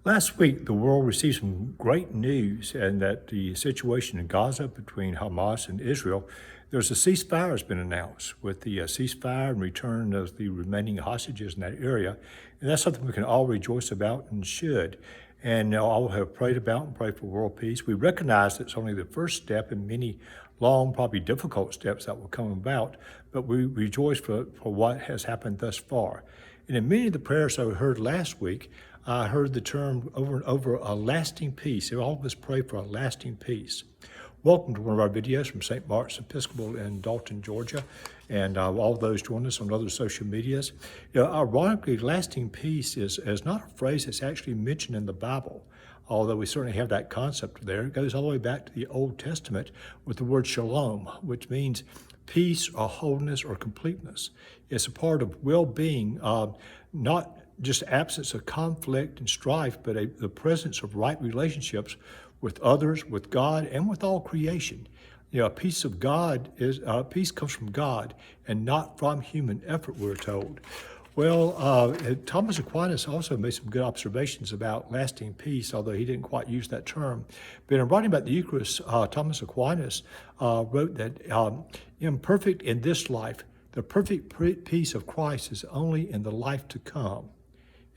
Last week, the world received some great news, and that the situation in Gaza between Hamas and Israel, there's a ceasefire has been announced with the ceasefire and return of the remaining hostages in that area. And that's something we can all rejoice about and should. And all have prayed about and prayed for world peace. We recognize it's only the first step in many long, probably difficult steps that will come about, but we rejoice for what has happened thus far. And in many of the prayers I heard last week, I heard the term over and over, a lasting peace. All of us pray for a lasting peace. Welcome to one of our videos from St. Mark's Episcopal in Dalton, Georgia, and all those join us on other social medias. Ironically, lasting peace is not a phrase that's actually mentioned in the Bible, although we certainly have that concept there. It goes all the way back to the Old Testament with the word shalom, which means peace or wholeness or completeness. It's a part of well-being, not just absence of conflict and strife, but the presence of right relationships with others, with God, and with all creation. Peace comes from God and not from human effort, we're told. Well, Thomas Aquinas also made some good observations about lasting peace, although he didn't quite use that term. But in writing about the Eucharist, Thomas Aquinas wrote that imperfect in this life, the perfect peace of Christ is only in the life to come.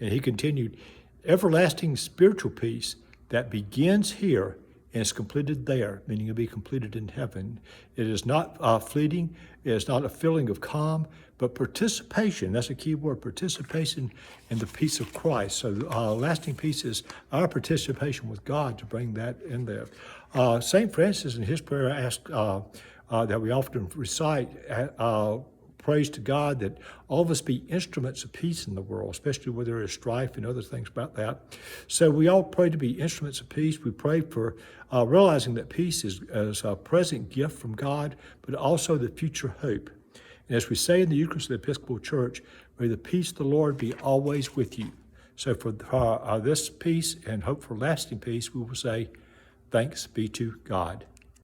And he continued, everlasting spiritual peace that begins here and is completed there, meaning it'll be completed in heaven. It is not fleeting. It is not a feeling of calm, but participation. That's a key word, participation in the peace of Christ. So lasting peace is our participation with God to bring that in there. St. Francis in his prayer asked that we often recite, praise to God that all of us be instruments of peace in the world, especially where there is strife and other things about that. So we all pray to be instruments of peace. We pray for realizing that peace is a present gift from God, but also the future hope. And as we say in the Eucharist of the Episcopal Church, may the peace of the Lord be always with you. So for this peace and hope for lasting peace, we will say, thanks be to God.